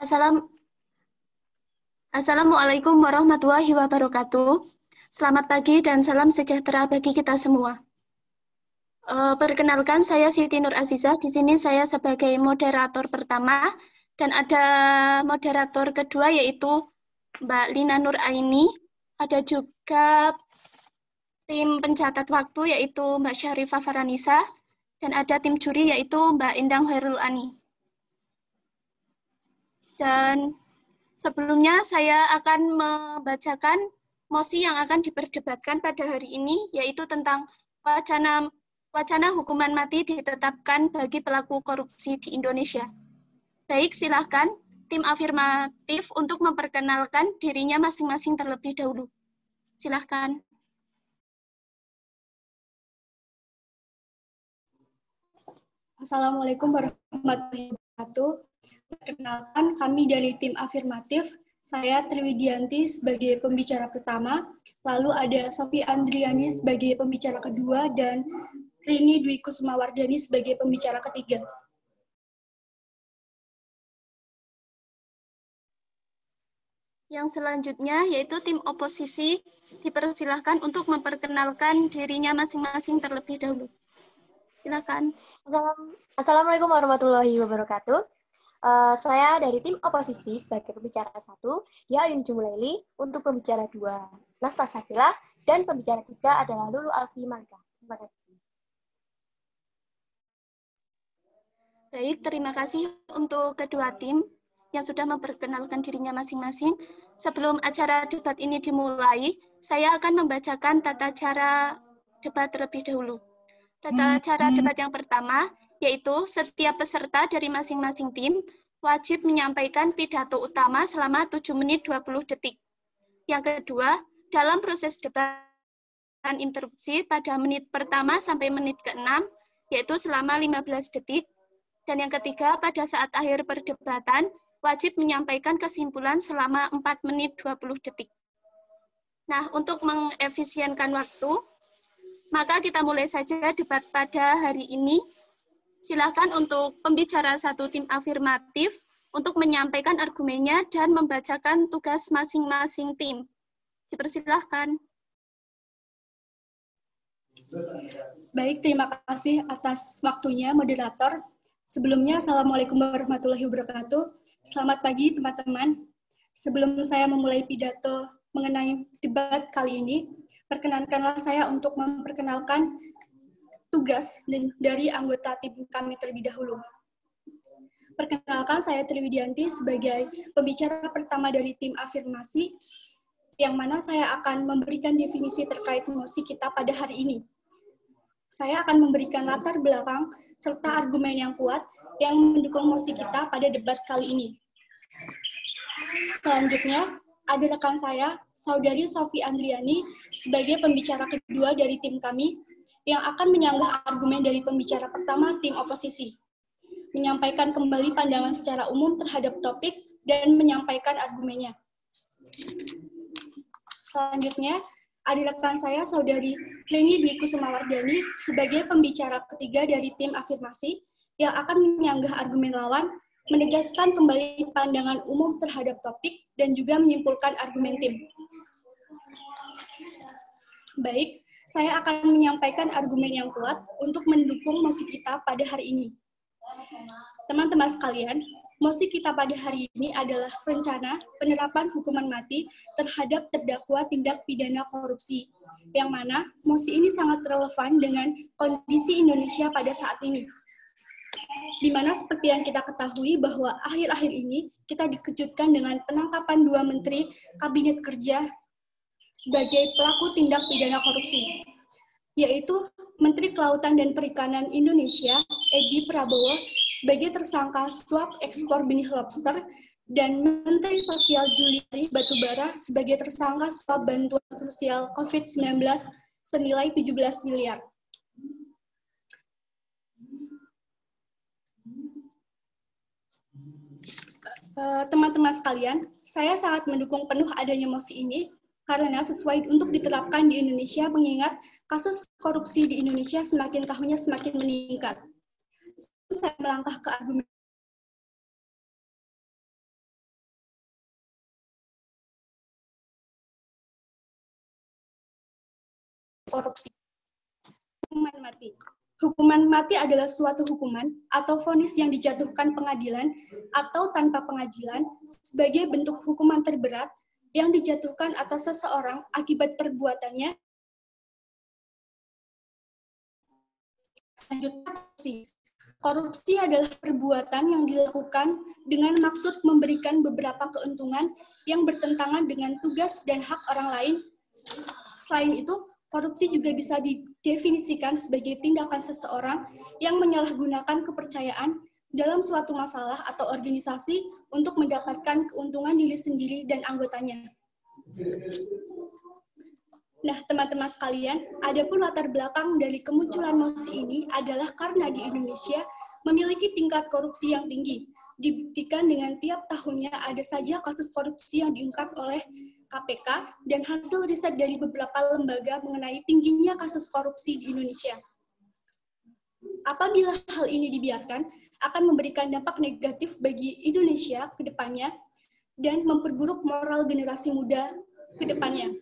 Assalam- Assalamualaikum warahmatullahi wabarakatuh. Selamat pagi dan salam sejahtera bagi kita semua. Perkenalkan, saya Siti Nur Azizah. Di sini saya sebagai moderator pertama dan ada moderator kedua yaitu Mbak Lina Nur Aini. Ada juga tim pencatat waktu yaitu Mbak Syarifah Faranisa dan ada tim juri yaitu Mbak Endang Hairul Ani. Dan sebelumnya saya akan membacakan mosi yang akan diperdebatkan pada hari ini, yaitu tentang wacana hukuman mati ditetapkan bagi pelaku korupsi di Indonesia. Baik, silahkan tim afirmatif untuk memperkenalkan dirinya masing-masing terlebih dahulu. Silahkan. Assalamualaikum warahmatullahi wabarakatuh. Perkenalkan, kami dari tim afirmatif. Saya Triwidianti sebagai pembicara pertama, lalu ada Sofi Andriani sebagai pembicara kedua, dan Rini Dwi Kusumawardani sebagai pembicara ketiga. Yang selanjutnya yaitu tim oposisi dipersilahkan untuk memperkenalkan dirinya masing-masing terlebih dahulu. Silakan. Assalamualaikum warahmatullahi wabarakatuh. Saya dari tim oposisi sebagai pembicara 1, Ayun Jumulaili, untuk pembicara 2, Nasta Sakila, dan pembicara 3 adalah Lulu Alfi Marga. Terima kasih. Baik, terima kasih untuk kedua tim yang sudah memperkenalkan dirinya masing-masing. Sebelum acara debat ini dimulai, saya akan membacakan tata cara debat terlebih dahulu. Tata cara debat yang pertama, yaitu setiap peserta dari masing-masing tim wajib menyampaikan pidato utama selama 7 menit 20 detik. Yang kedua, dalam proses debat interupsi pada menit pertama sampai menit ke-6, yaitu selama 15 detik. Dan yang ketiga, pada saat akhir perdebatan, wajib menyampaikan kesimpulan selama 4 menit 20 detik. Nah, untuk mengefisienkan waktu, maka kita mulai saja debat pada hari ini. Silakan untuk pembicara 1 tim afirmatif untuk menyampaikan argumennya dan membacakan tugas masing-masing tim. Dipersilahkan. Baik, terima kasih atas waktunya, moderator. Sebelumnya, Assalamualaikum warahmatullahi wabarakatuh. Selamat pagi, teman-teman. Sebelum saya memulai pidato mengenai debat kali ini, perkenankanlah saya untuk memperkenalkan tugas dari anggota tim kami terlebih dahulu. Perkenalkan, saya Triwidianti sebagai pembicara pertama dari tim afirmasi, yang mana saya akan memberikan definisi terkait mosi kita pada hari ini. Saya akan memberikan latar belakang serta argumen yang kuat yang mendukung mosi kita pada debat kali ini. Selanjutnya, ada rekan saya, Saudari Sofi Andriani, sebagai pembicara kedua dari tim kami, yang akan menyanggah argumen dari pembicara pertama tim oposisi, menyampaikan kembali pandangan secara umum terhadap topik, dan menyampaikan argumennya. Selanjutnya, ada rekan saya, Saudari Rini Dwi Kusumawardani, sebagai pembicara ketiga dari tim afirmasi, yang akan menyanggah argumen lawan, menegaskan kembali pandangan umum terhadap topik, dan juga menyimpulkan argumen tim. Baik, saya akan menyampaikan argumen yang kuat untuk mendukung mosi kita pada hari ini. Teman-teman sekalian, mosi kita pada hari ini adalah rencana penerapan hukuman mati terhadap terdakwa tindak pidana korupsi, yang mana mosi ini sangat relevan dengan kondisi Indonesia pada saat ini. Di mana seperti yang kita ketahui bahwa akhir-akhir ini kita dikejutkan dengan penangkapan 2 menteri Kabinet Kerja sebagai pelaku tindak pidana korupsi, yaitu Menteri Kelautan dan Perikanan Indonesia, Edi Prabowo, sebagai tersangka suap ekspor benih lobster, dan Menteri Sosial Juliari Batubara sebagai tersangka suap bantuan sosial COVID-19 senilai 17 miliar. Teman-teman sekalian, saya sangat mendukung penuh adanya mosi ini karena sesuai untuk diterapkan di Indonesia mengingat kasus korupsi di Indonesia semakin tahunnya semakin meningkat. Saya melangkah ke argumen korupsi. Hukuman mati. Hukuman mati adalah suatu hukuman atau vonis yang dijatuhkan pengadilan atau tanpa pengadilan sebagai bentuk hukuman terberat yang dijatuhkan atas seseorang akibat perbuatannya. Selanjutnya, korupsi. Korupsi adalah perbuatan yang dilakukan dengan maksud memberikan beberapa keuntungan yang bertentangan dengan tugas dan hak orang lain. Selain itu, korupsi juga bisa didefinisikan sebagai tindakan seseorang yang menyalahgunakan kepercayaan dalam suatu masalah atau organisasi untuk mendapatkan keuntungan diri sendiri dan anggotanya. Nah, teman-teman sekalian, adapun latar belakang dari kemunculan mosi ini adalah karena di Indonesia memiliki tingkat korupsi yang tinggi. Dibuktikan dengan tiap tahunnya ada saja kasus korupsi yang diungkap oleh KPK dan hasil riset dari beberapa lembaga mengenai tingginya kasus korupsi di Indonesia. Apabila hal ini dibiarkan, akan memberikan dampak negatif bagi Indonesia ke depannya dan memperburuk moral generasi muda ke depannya.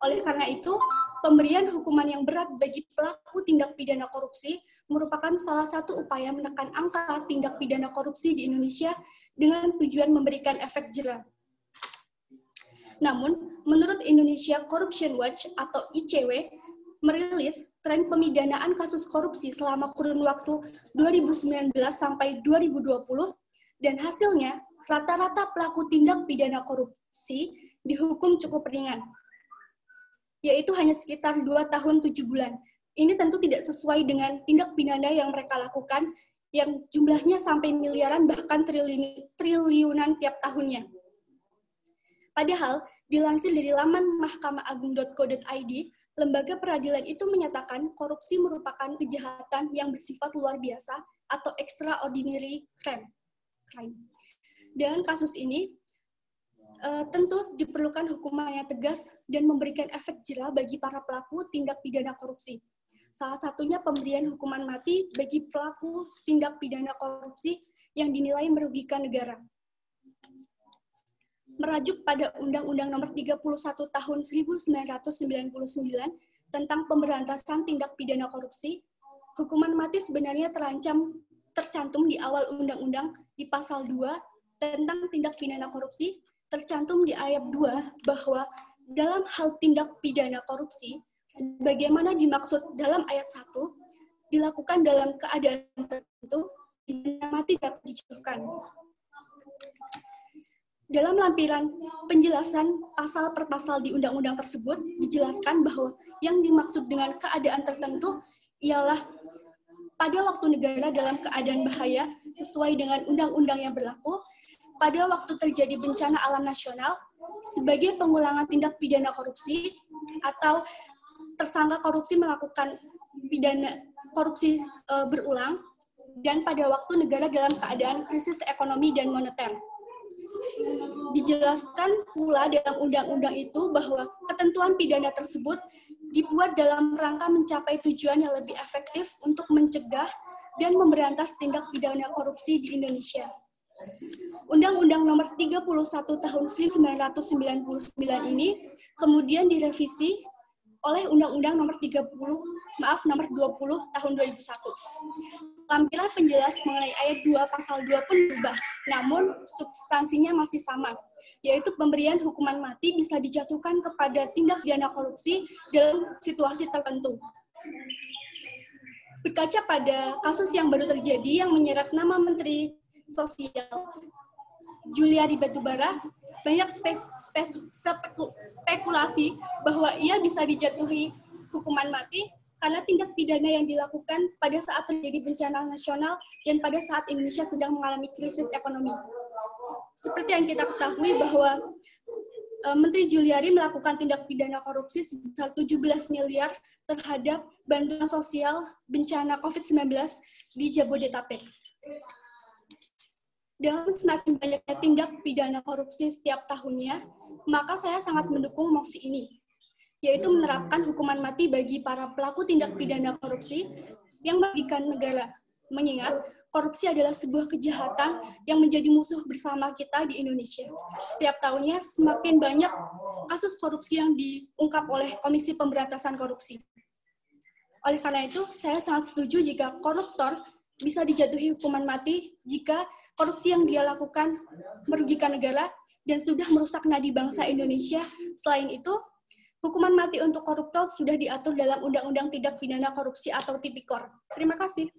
Oleh karena itu, pemberian hukuman yang berat bagi pelaku tindak pidana korupsi merupakan salah satu upaya menekan angka tindak pidana korupsi di Indonesia dengan tujuan memberikan efek jera. Namun, menurut Indonesia Corruption Watch atau ICW, merilis tren pemidanaan kasus korupsi selama kurun waktu 2019 sampai 2020, dan hasilnya rata-rata pelaku tindak pidana korupsi dihukum cukup ringan, yaitu hanya sekitar 2 tahun 7 bulan. Ini tentu tidak sesuai dengan tindak pidana yang mereka lakukan, yang jumlahnya sampai miliaran bahkan triliunan tiap tahunnya. Padahal, dilansir dari laman mahkamaagung.co.id, lembaga peradilan itu menyatakan korupsi merupakan kejahatan yang bersifat luar biasa atau extraordinary crime. Dengan kasus ini, tentu diperlukan hukuman yang tegas dan memberikan efek jera bagi para pelaku tindak pidana korupsi. Salah satunya pemberian hukuman mati bagi pelaku tindak pidana korupsi yang dinilai merugikan negara. Merajuk pada Undang-Undang Nomor 31 Tahun 1999 tentang pemberantasan tindak pidana korupsi, hukuman mati sebenarnya tercantum di awal undang-undang di pasal 2 tentang tindak pidana korupsi, tercantum di ayat 2 bahwa dalam hal tindak pidana korupsi, sebagaimana dimaksud dalam ayat 1, dilakukan dalam keadaan tertentu, pidana mati dapat dijatuhkan. Dalam lampiran penjelasan pasal per pasal di undang-undang tersebut, dijelaskan bahwa yang dimaksud dengan keadaan tertentu ialah pada waktu negara dalam keadaan bahaya sesuai dengan undang-undang yang berlaku, pada waktu terjadi bencana alam nasional, sebagai pengulangan tindak pidana korupsi, atau tersangka korupsi melakukan pidana korupsi berulang, dan pada waktu negara dalam keadaan krisis ekonomi dan moneter. Dijelaskan pula dalam undang-undang itu bahwa ketentuan pidana tersebut dibuat dalam rangka mencapai tujuan yang lebih efektif untuk mencegah dan memberantas tindak pidana korupsi di Indonesia. Undang-Undang Nomor 31 Tahun 1999 ini kemudian direvisi oleh Undang-Undang Nomor 20 Tahun 2001. Lampiran penjelas mengenai ayat 2 pasal 2 pun berubah, namun substansinya masih sama, yaitu pemberian hukuman mati bisa dijatuhkan kepada tindak pidana korupsi dalam situasi tertentu. Berkaca pada kasus yang baru terjadi yang menyeret nama Menteri Sosial Juliari Batubara, banyak spekulasi bahwa ia bisa dijatuhi hukuman mati karena tindak pidana yang dilakukan pada saat terjadi bencana nasional dan pada saat Indonesia sedang mengalami krisis ekonomi. Seperti yang kita ketahui bahwa Menteri Juliari melakukan tindak pidana korupsi sebesar 17 miliar terhadap bantuan sosial bencana COVID-19 di Jabodetabek. Dengan semakin banyaknya tindak pidana korupsi setiap tahunnya, maka saya sangat mendukung mosi ini, yaitu menerapkan hukuman mati bagi para pelaku tindak pidana korupsi yang merugikan negara. Mengingat korupsi adalah sebuah kejahatan yang menjadi musuh bersama kita di Indonesia. Setiap tahunnya semakin banyak kasus korupsi yang diungkap oleh Komisi Pemberantasan Korupsi. Oleh karena itu, saya sangat setuju jika koruptor bisa dijatuhi hukuman mati jika korupsi yang dia lakukan merugikan negara dan sudah merusak nadi bangsa Indonesia. Selain itu, hukuman mati untuk koruptor sudah diatur dalam Undang-Undang Tindak Pidana Korupsi atau Tipikor. Terima kasih.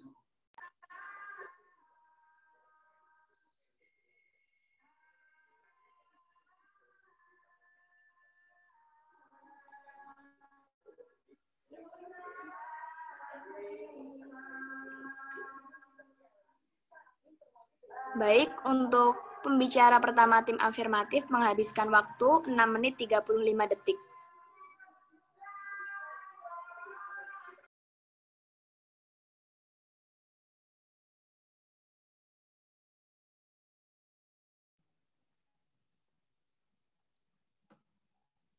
Baik, untuk pembicara pertama tim afirmatif menghabiskan waktu 6 menit 35 detik.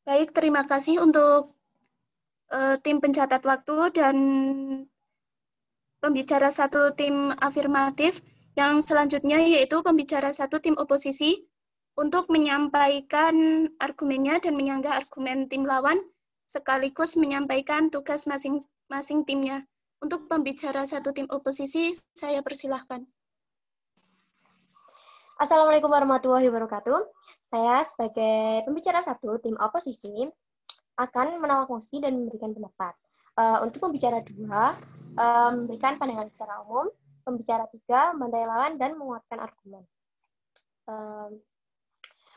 Baik, terima kasih untuk tim pencatat waktu dan pembicara satu tim afirmatif. Yang selanjutnya yaitu pembicara satu tim oposisi untuk menyampaikan argumennya dan menyanggah argumen tim lawan, sekaligus menyampaikan tugas masing-masing timnya. Untuk pembicara satu tim oposisi, saya persilahkan. Assalamualaikum warahmatullahi wabarakatuh. Saya sebagai pembicara satu tim oposisi akan menolak mosi dan memberikan pendapat. Untuk pembicara dua, memberikan pandangan secara umum. Pembicara tiga, membantah lawan dan menguatkan argumen.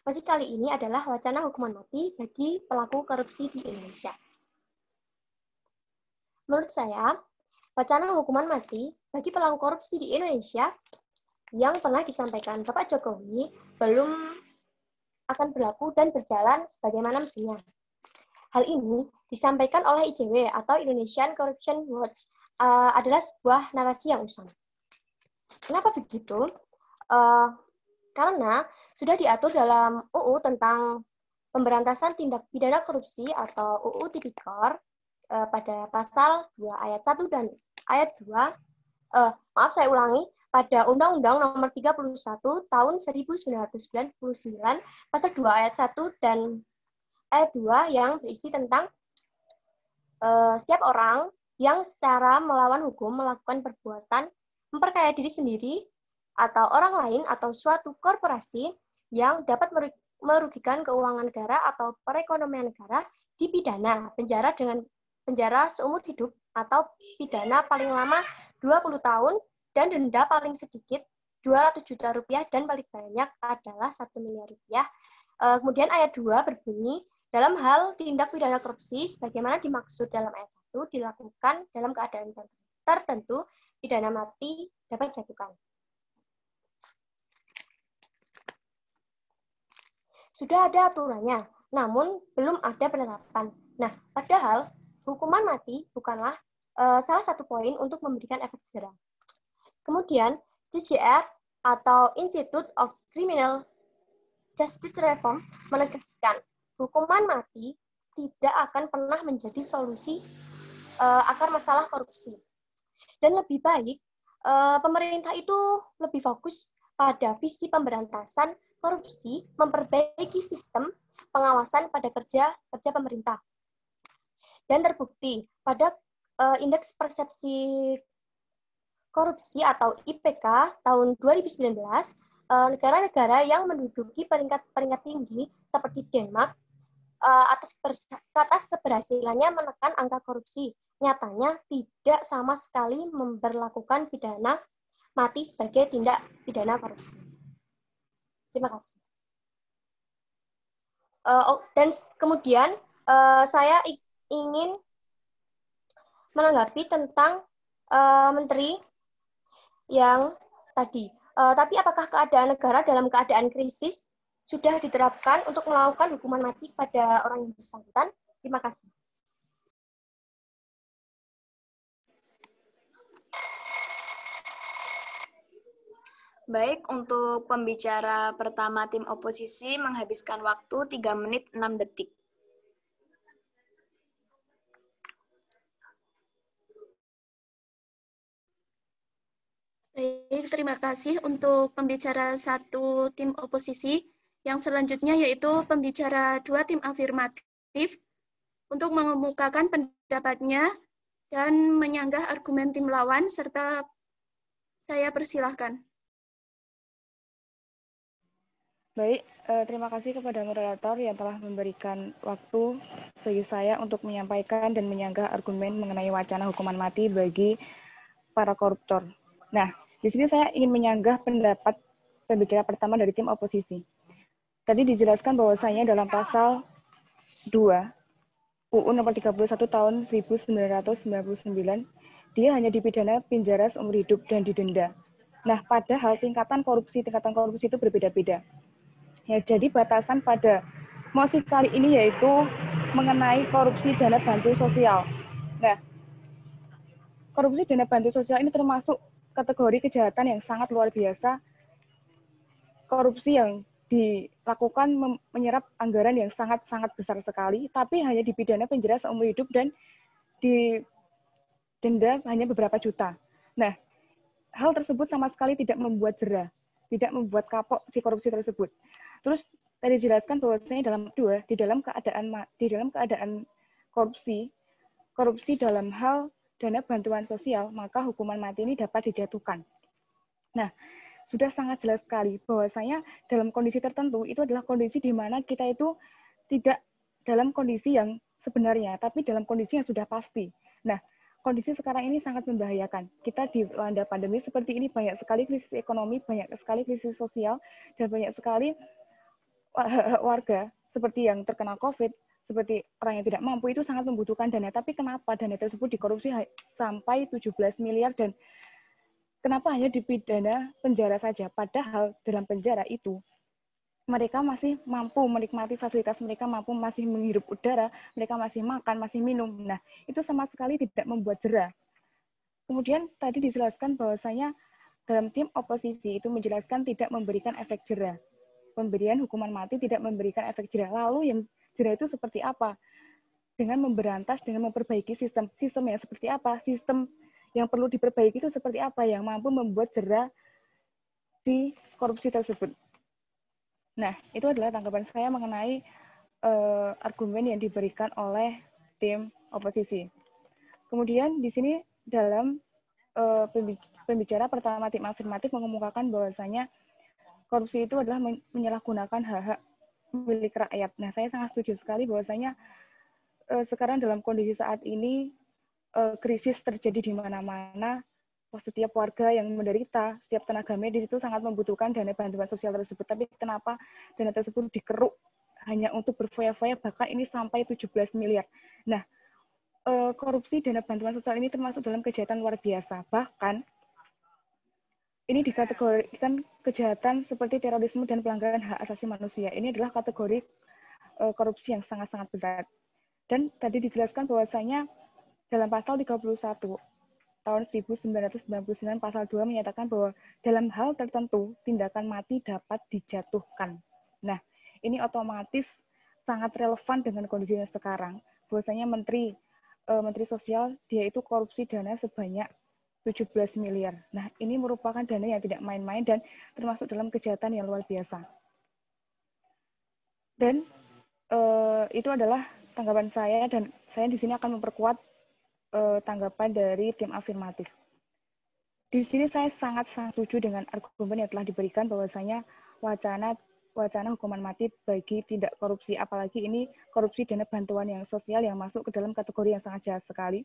Mosi kali ini adalah wacana hukuman mati bagi pelaku korupsi di Indonesia. Menurut saya, wacana hukuman mati bagi pelaku korupsi di Indonesia yang pernah disampaikan Bapak Jokowi belum akan berlaku dan berjalan sebagaimana mestinya. Hal ini disampaikan oleh ICW atau Indonesian Corruption Watch adalah sebuah narasi yang usang. Kenapa begitu? Karena sudah diatur dalam UU tentang pemberantasan tindak pidana korupsi atau UU Tipikor pada pasal 2 ayat 1 dan ayat 2, pada Undang-Undang Nomor 31 Tahun 1999 pasal 2 ayat 1 dan ayat 2 yang berisi tentang setiap orang yang secara melawan hukum melakukan perbuatan memperkaya diri sendiri atau orang lain atau suatu korporasi yang dapat merugikan keuangan negara atau perekonomian negara dipidana penjara dengan penjara seumur hidup atau pidana paling lama 20 tahun dan denda paling sedikit 200 juta rupiah dan paling banyak adalah 1 miliar rupiah. Kemudian ayat 2 berbunyi, dalam hal tindak pidana korupsi sebagaimana dimaksud dalam ayat 1 dilakukan dalam keadaan tertentu, pidana mati dapat dijatuhkan. Sudah ada aturannya, namun belum ada penerapan. Nah, padahal hukuman mati bukanlah salah satu poin untuk memberikan efek jerah. Kemudian, CJR atau Institute of Criminal Justice Reform menegaskan hukuman mati tidak akan pernah menjadi solusi akar masalah korupsi. Dan lebih baik, pemerintah itu lebih fokus pada visi pemberantasan korupsi, memperbaiki sistem pengawasan pada kerja pemerintah. Dan terbukti pada Indeks Persepsi Korupsi atau IPK tahun 2019, negara-negara yang menduduki peringkat tinggi seperti Denmark atas keberhasilannya menekan angka korupsi, nyatanya tidak sama sekali memberlakukan pidana mati sebagai tindak pidana korupsi. Terima kasih. Dan kemudian saya ingin menanggapi tentang menteri yang tadi. Tapi apakah keadaan negara dalam keadaan krisis sudah diterapkan untuk melakukan hukuman mati pada orang yang bersangkutan? Terima kasih. Baik, untuk pembicara pertama tim oposisi menghabiskan waktu 3 menit 6 detik. Baik, terima kasih untuk pembicara 1 tim oposisi. Yang selanjutnya yaitu pembicara 2 tim afirmatif untuk mengemukakan pendapatnya dan menyanggah argumen tim lawan, serta saya persilahkan. Baik, terima kasih kepada moderator yang telah memberikan waktu bagi saya untuk menyampaikan dan menyanggah argumen mengenai wacana hukuman mati bagi para koruptor. Nah, di sini saya ingin menyanggah pendapat pembicara pertama dari tim oposisi. Tadi dijelaskan bahwasanya dalam pasal 2 UU nomor 31 tahun 1999, dia hanya dipidana penjara seumur hidup dan didenda. Nah, padahal tingkatan korupsi itu berbeda-beda. Ya, jadi batasan pada mosi kali ini yaitu mengenai korupsi dana bantu sosial. Nah, korupsi dana bantu sosial ini termasuk kategori kejahatan yang sangat luar biasa. Korupsi yang dilakukan menyerap anggaran yang sangat-sangat besar sekali, tapi hanya dipidana penjara seumur hidup dan didenda hanya beberapa juta. Nah, hal tersebut sama sekali tidak membuat jera, tidak membuat kapok si korupsi tersebut. Terus tadi dijelaskan bahwasanya di dalam keadaan korupsi dalam hal dana bantuan sosial, maka hukuman mati ini dapat dijatuhkan. Nah, sudah sangat jelas sekali bahwasanya dalam kondisi tertentu itu adalah kondisi di mana kita itu tidak dalam kondisi yang sebenarnya, tapi dalam kondisi yang sudah pasti. Nah, kondisi sekarang ini sangat membahayakan. Kita dilanda pandemi seperti ini, banyak sekali krisis ekonomi, banyak sekali krisis sosial, dan banyak sekali warga seperti yang terkena COVID, seperti orang yang tidak mampu itu sangat membutuhkan dana. Tapi kenapa dana tersebut dikorupsi sampai 17 miliar dan kenapa hanya dipidana penjara saja? Padahal dalam penjara itu mereka masih mampu menikmati fasilitas, mereka mampu masih menghirup udara, mereka masih makan, masih minum. Nah, itu sama sekali tidak membuat jera. Kemudian tadi dijelaskan bahwasanya dalam tim oposisi itu menjelaskan tidak memberikan efek jera. Pemberian hukuman mati tidak memberikan efek jera. Lalu yang jera itu seperti apa? Dengan memberantas, dengan memperbaiki sistem yang seperti apa? Sistem yang perlu diperbaiki itu seperti apa yang mampu membuat jera di korupsi tersebut. Nah, itu adalah tanggapan saya mengenai argumen yang diberikan oleh tim oposisi. Kemudian di sini dalam pembicara pertama tim afirmatif mengemukakan bahwasanya korupsi itu adalah menyalahgunakan hak-hak milik rakyat. Nah, saya sangat setuju sekali bahwasanya sekarang dalam kondisi saat ini krisis terjadi di mana-mana. Setiap warga yang menderita, setiap tenaga medis itu sangat membutuhkan dana bantuan sosial tersebut. Tapi kenapa dana tersebut dikeruk hanya untuk berfoya-foya, bahkan ini sampai 17 miliar. Nah, korupsi dana bantuan sosial ini termasuk dalam kejahatan luar biasa. Bahkan, ini dikategorikan kejahatan seperti terorisme dan pelanggaran hak asasi manusia. Ini adalah kategori korupsi yang sangat-sangat berat. Dan tadi dijelaskan bahwasanya dalam pasal 31 tahun 1999 pasal 2 menyatakan bahwa dalam hal tertentu tindakan mati dapat dijatuhkan. Nah, ini otomatis sangat relevan dengan kondisinya sekarang. Bahwasanya Menteri Sosial dia itu korupsi dana sebanyak 17 miliar. Nah, ini merupakan dana yang tidak main-main dan termasuk dalam kejahatan yang luar biasa. Dan itu adalah tanggapan saya dan saya di sini akan memperkuat tanggapan dari tim afirmatif. Di sini saya sangat setuju dengan argumen yang telah diberikan bahwasanya wacana hukuman mati bagi tindak korupsi, apalagi ini korupsi dana bantuan yang sosial yang masuk ke dalam kategori yang sangat jahat sekali.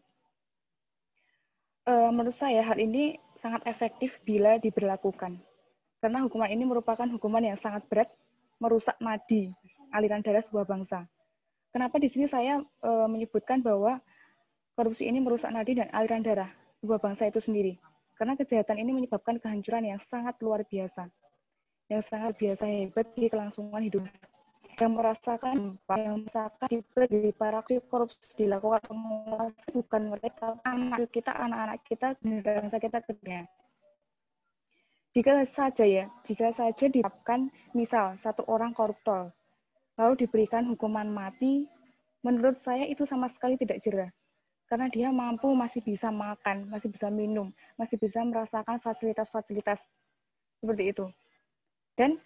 Menurut saya hal ini sangat efektif bila diberlakukan. Karena hukuman ini merupakan hukuman yang sangat berat, merusak nadi aliran darah sebuah bangsa. Kenapa di sini saya menyebutkan bahwa korupsi ini merusak nadi dan aliran darah sebuah bangsa itu sendiri. Karena kejahatan ini menyebabkan kehancuran yang sangat luar biasa. Yang sangat biasa hebat di kelangsungan hidup. Yang merasakan di para korupsi dilakukan bukan mereka, anak-anak kita, bangsa kita kedua. Jika saja ditetapkan misal satu orang koruptor, lalu diberikan hukuman mati, menurut saya itu sama sekali tidak jera. karena dia mampu, masih bisa makan, masih bisa minum, masih bisa merasakan fasilitas-fasilitas seperti itu. Dan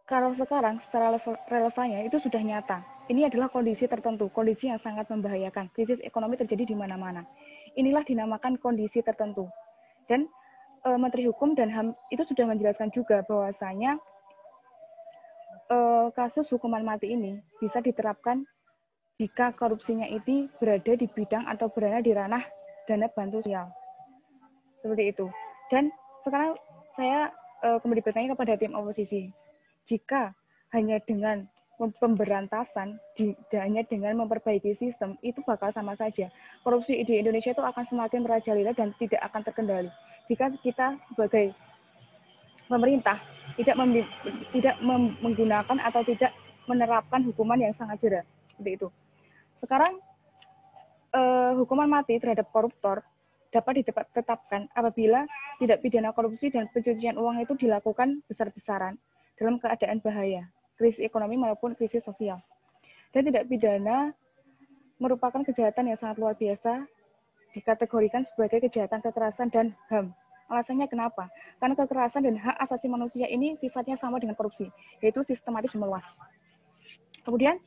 kalau sekarang secara relevannya itu sudah nyata. Ini adalah kondisi tertentu, kondisi yang sangat membahayakan. Krisis ekonomi terjadi di mana-mana. Inilah dinamakan kondisi tertentu. Dan Menteri Hukum dan HAM itu sudah menjelaskan juga bahwasanya kasus hukuman mati ini bisa diterapkan jika korupsinya itu berada di bidang atau berada di ranah dana bantu sosial. Seperti itu. Dan sekarang saya kembali bertanya kepada tim oposisi. Jika hanya dengan pemberantasan, hanya dengan memperbaiki sistem, itu bakal sama saja. Korupsi di Indonesia itu akan semakin merajalela dan tidak akan terkendali. Jika kita sebagai pemerintah tidak menggunakan atau tidak menerapkan hukuman yang sangat jelas. Seperti itu. Sekarang, hukuman mati terhadap koruptor dapat ditetapkan apabila tindak pidana korupsi dan pencucian uang itu dilakukan besar-besaran dalam keadaan bahaya, krisis ekonomi maupun krisis sosial. Dan tindak pidana merupakan kejahatan yang sangat luar biasa, dikategorikan sebagai kejahatan kekerasan dan HAM. Alasannya kenapa? Karena kekerasan dan hak asasi manusia ini sifatnya sama dengan korupsi, yaitu sistematis meluas. Kemudian,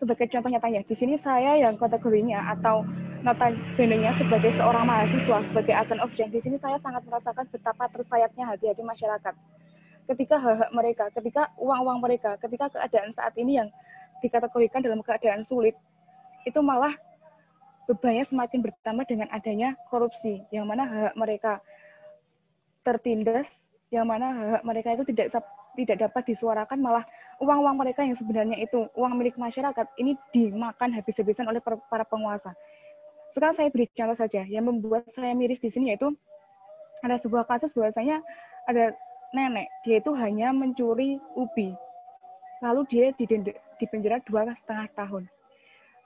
sebagai contoh nyatanya, di sini saya yang kategorinya atau notabene-nya sebagai seorang mahasiswa, sebagai agent of change, di sini saya sangat merasakan betapa tersayatnya hati-hati masyarakat. Ketika hak-hak mereka, ketika uang-uang mereka, ketika keadaan saat ini yang dikategorikan dalam keadaan sulit, itu malah bebannya semakin bertambah dengan adanya korupsi, yang mana hak mereka tertindas, yang mana hak mereka itu tidak dapat disuarakan, malah uang-uang mereka yang sebenarnya itu uang milik masyarakat ini dimakan habis-habisan oleh para penguasa. Sekarang saya beri contoh saja, yang membuat saya miris di sini yaitu ada sebuah kasus bahwasanya ada nenek, dia itu hanya mencuri ubi, lalu dia dipenjara 2,5 tahun.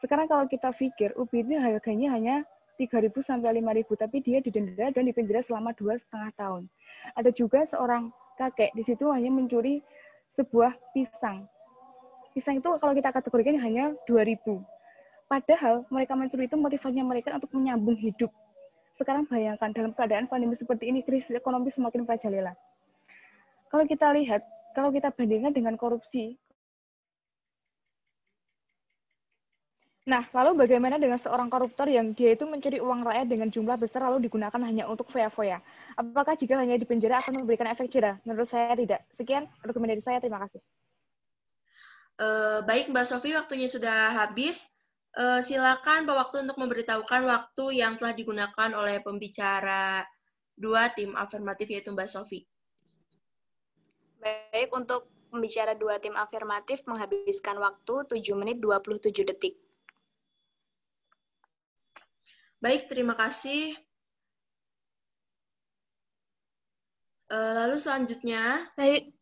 Sekarang kalau kita pikir, ubi itu harganya hanya 3.000 sampai 5.000, tapi dia didenda dan dipenjara selama 2,5 tahun. Ada juga seorang kakek, di situ hanya mencuri sebuah pisang. Pisang itu kalau kita kategorikan hanya 2.000. Padahal mereka mencuri itu motivasinya mereka untuk menyambung hidup. Sekarang bayangkan dalam keadaan pandemi seperti ini, krisis ekonomi semakin merajalela. Kalau kita lihat, kalau kita bandingkan dengan korupsi, nah, lalu bagaimana dengan seorang koruptor yang dia itu mencuri uang rakyat dengan jumlah besar lalu digunakan hanya untuk foya-foya? Apakah jika hanya di penjara akan memberikan efek jerah? Menurut saya tidak. Sekian argumen dari saya, terima kasih. Baik Mbak Sofi, waktunya sudah habis. Silakan Pak Waktu untuk memberitahukan waktu yang telah digunakan oleh pembicara 2 tim afirmatif yaitu Mbak Sofi. Baik, untuk pembicara 2 tim afirmatif menghabiskan waktu 7 menit 27 detik. Baik, terima kasih. Lalu selanjutnya, Baik,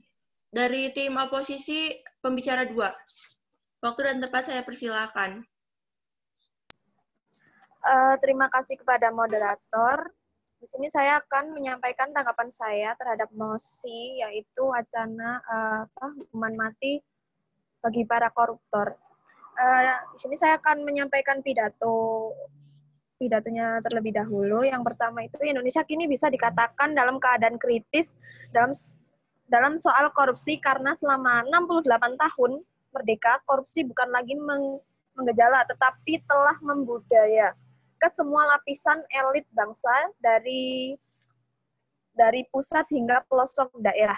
dari tim oposisi, pembicara 2. Waktu dan tempat saya persilakan. Terima kasih kepada moderator. Di sini saya akan menyampaikan tanggapan saya terhadap mosi, yaitu wacana hukuman mati bagi para koruptor. Di sini saya akan menyampaikan pidatonya terlebih dahulu. Yang pertama itu Indonesia kini bisa dikatakan dalam keadaan kritis dalam soal korupsi karena selama 68 tahun merdeka, korupsi bukan lagi menggejala, tetapi telah membudaya ke semua lapisan elit bangsa dari pusat hingga pelosok daerah.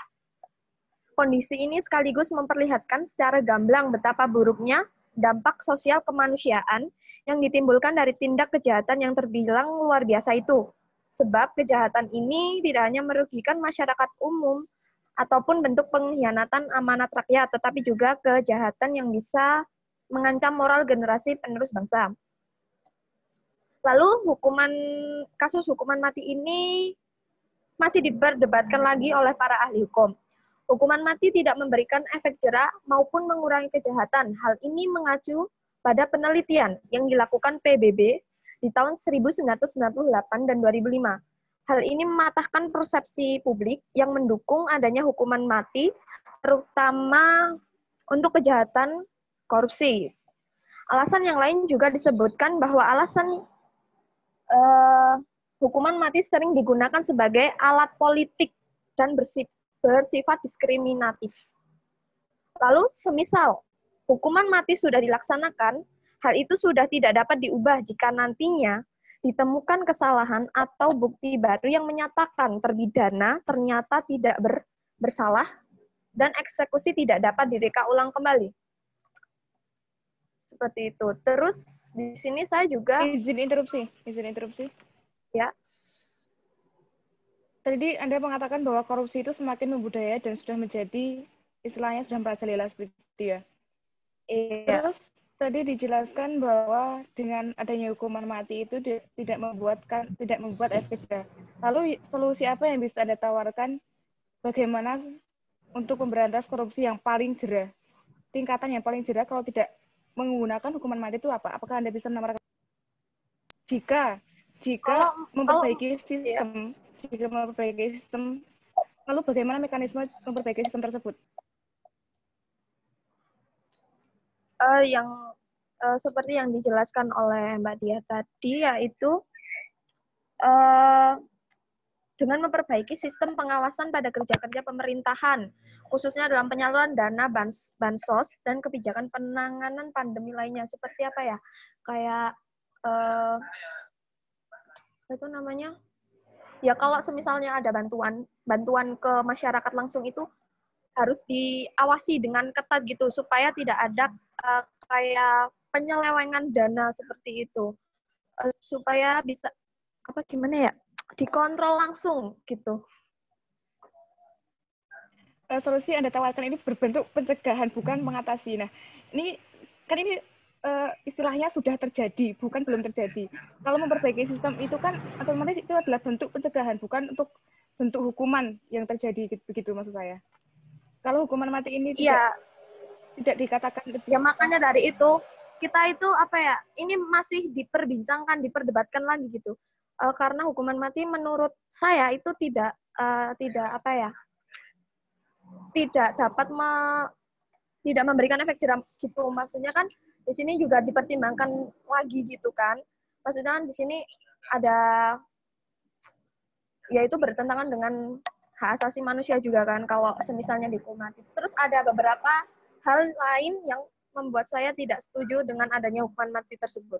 Kondisi ini sekaligus memperlihatkan secara gamblang betapa buruknya dampak sosial kemanusiaan yang ditimbulkan dari tindak kejahatan yang terbilang luar biasa itu. Sebab kejahatan ini tidak hanya merugikan masyarakat umum ataupun bentuk pengkhianatan amanat rakyat, tetapi juga kejahatan yang bisa mengancam moral generasi penerus bangsa. Lalu kasus hukuman mati ini masih diperdebatkan lagi oleh para ahli hukum. Hukuman mati tidak memberikan efek jera maupun mengurangi kejahatan. Hal ini mengacu pada penelitian yang dilakukan PBB di tahun 1998 dan 2005. Hal ini mematahkan persepsi publik yang mendukung adanya hukuman mati, terutama untuk kejahatan korupsi. Alasan yang lain juga disebutkan bahwa alasan hukuman mati sering digunakan sebagai alat politik dan bersifat diskriminatif. Lalu, semisal hukuman mati sudah dilaksanakan, hal itu sudah tidak dapat diubah jika nantinya ditemukan kesalahan atau bukti baru yang menyatakan terpidana ternyata tidak bersalah dan eksekusi tidak dapat direka ulang kembali. Seperti itu. Terus di sini saya juga izin interupsi. Ya. Tadi Anda mengatakan bahwa korupsi itu semakin membudaya dan sudah menjadi istilahnya sudah merajalela seperti itu ya. Iya. Terus tadi dijelaskan bahwa dengan adanya hukuman mati itu tidak membuat efek jerah. Lalu solusi apa yang bisa Anda tawarkan bagaimana untuk memberantas korupsi yang paling jerah? Tingkatan yang paling jerah kalau tidak menggunakan hukuman mati itu apa? Apakah Anda bisa menambahkan jika memperbaiki sistem, lalu bagaimana mekanisme memperbaiki sistem tersebut? Seperti yang dijelaskan oleh Mbak Dia tadi, yaitu dengan memperbaiki sistem pengawasan pada kerja-kerja pemerintahan, khususnya dalam penyaluran dana bansos dan kebijakan penanganan pandemi lainnya. Seperti apa ya? Kayak itu namanya? Ya kalau semisalnya ada bantuan ke masyarakat langsung itu harus diawasi dengan ketat gitu supaya tidak ada kayak penyelewengan dana seperti itu. Supaya bisa gimana ya? Dikontrol langsung gitu. Solusi yang Anda tawarkan ini berbentuk pencegahan, bukan mengatasi. Nah, ini istilahnya sudah terjadi, bukan belum terjadi. Kalau memperbaiki sistem itu kan otomatis itu adalah bentuk pencegahan, bukan untuk bentuk hukuman yang terjadi, begitu maksud saya. Kalau hukuman mati ini tidak dikatakan. Ya makanya dari itu kita itu ini masih diperdebatkan lagi gitu. Karena hukuman mati menurut saya itu tidak tidak memberikan efek jerah gitu. Maksudnya kan di sini juga dipertimbangkan lagi gitu kan. Maksudnya kan di sini ada yaitu bertentangan dengan hak asasi manusia juga kan kalau semisalnya dihukum mati. Terus ada beberapa hal lain yang membuat saya tidak setuju dengan adanya hukuman mati tersebut.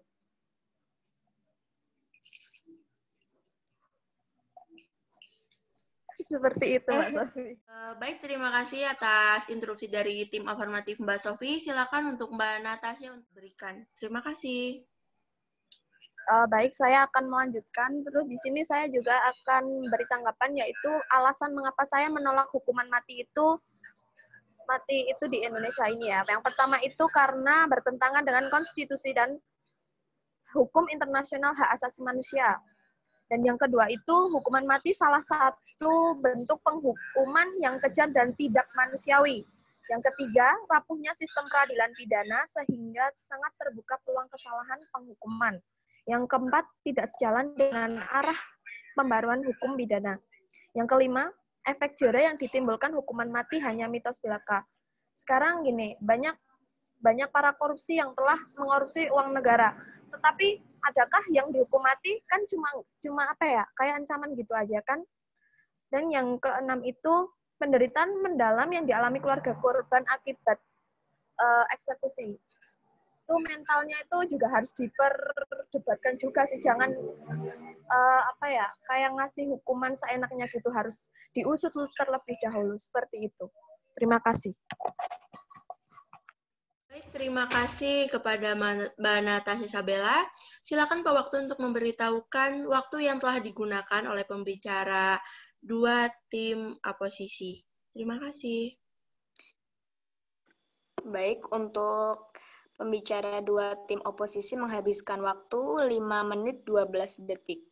Seperti itu, Mbak Sofi. Baik, terima kasih atas interupsi dari tim afirmatif Mbak Sofi. Silakan untuk Mbak Natasha untuk berikan. Terima kasih. Baik, saya akan melanjutkan. Terus di sini saya juga akan beri tanggapan, yaitu alasan mengapa saya menolak hukuman mati itu di Indonesia ini ya. Yang pertama itu karena bertentangan dengan konstitusi dan hukum internasional hak asasi manusia. Dan yang kedua itu hukuman mati salah satu bentuk penghukuman yang kejam dan tidak manusiawi. Yang ketiga, rapuhnya sistem peradilan pidana sehingga sangat terbuka peluang kesalahan penghukuman. Yang keempat, tidak sejalan dengan arah pembaruan hukum pidana. Yang kelima, efek jerah yang ditimbulkan hukuman mati hanya mitos belaka. Sekarang gini, banyak para korupsi yang telah mengkorupsi uang negara. Tetapi adakah yang dihukum mati? Kan cuma kayak ancaman gitu aja kan. Dan yang keenam itu penderitaan mendalam yang dialami keluarga korban akibat eksekusi. Itu mentalnya itu juga harus diperdebatkan juga sih. Jangan kayak ngasih hukuman seenaknya gitu, harus diusut terlebih dahulu seperti itu. Terima kasih. Baik, terima kasih kepada Mbak Natasha Sabella. Silakan Pak Waktu untuk memberitahukan waktu yang telah digunakan oleh pembicara dua tim oposisi. Terima kasih. Baik, untuk pembicara dua tim oposisi menghabiskan waktu 5 menit 12 detik.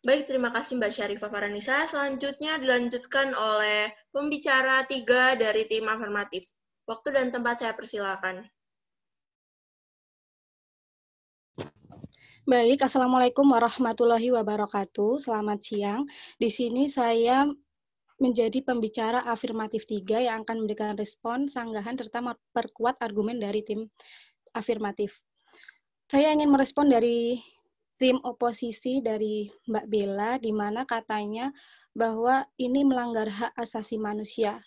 Baik, terima kasih Mbak Syarifah Faranisa. Selanjutnya dilanjutkan oleh pembicara 3 dari tim afirmatif. Waktu dan tempat saya persilakan. Baik, Assalamualaikum warahmatullahi wabarakatuh. Selamat siang. Di sini saya menjadi pembicara afirmatif 3 yang akan memberikan respon, sanggahan, serta memperkuat argumen dari tim afirmatif. Saya ingin merespon dari tim oposisi dari Mbak Bella, di mana katanya bahwa ini melanggar hak asasi manusia.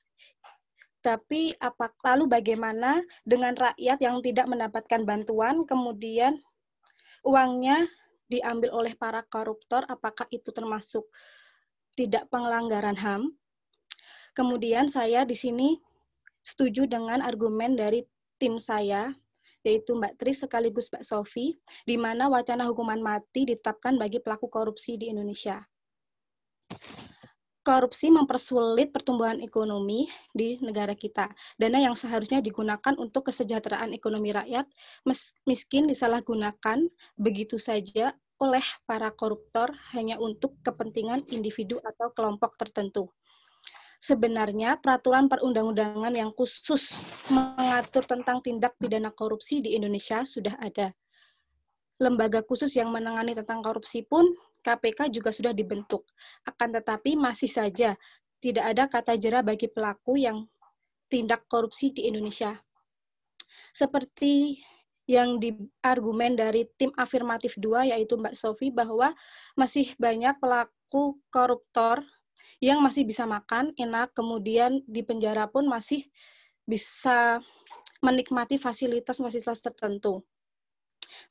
Tapi lalu bagaimana dengan rakyat yang tidak mendapatkan bantuan, kemudian uangnya diambil oleh para koruptor, apakah itu termasuk tidak pelanggaran HAM? Kemudian saya di sini setuju dengan argumen dari tim saya, yaitu Mbak Tris sekaligus Mbak Sofi, di mana wacana hukuman mati ditetapkan bagi pelaku korupsi di Indonesia. Korupsi mempersulit pertumbuhan ekonomi di negara kita. Dana yang seharusnya digunakan untuk kesejahteraan ekonomi rakyat miskin disalahgunakan begitu saja oleh para koruptor hanya untuk kepentingan individu atau kelompok tertentu. Sebenarnya peraturan perundang-undangan yang khusus mengatur tentang tindak pidana korupsi di Indonesia sudah ada. Lembaga khusus yang menangani tentang korupsi pun KPK juga sudah dibentuk. Akan tetapi masih saja tidak ada kata jera bagi pelaku yang tindak korupsi di Indonesia. Seperti yang diargumen dari tim afirmatif 2 yaitu Mbak Sofi bahwa masih banyak pelaku koruptor yang masih bisa makan enak, kemudian di penjara pun masih bisa menikmati fasilitas-fasilitas tertentu.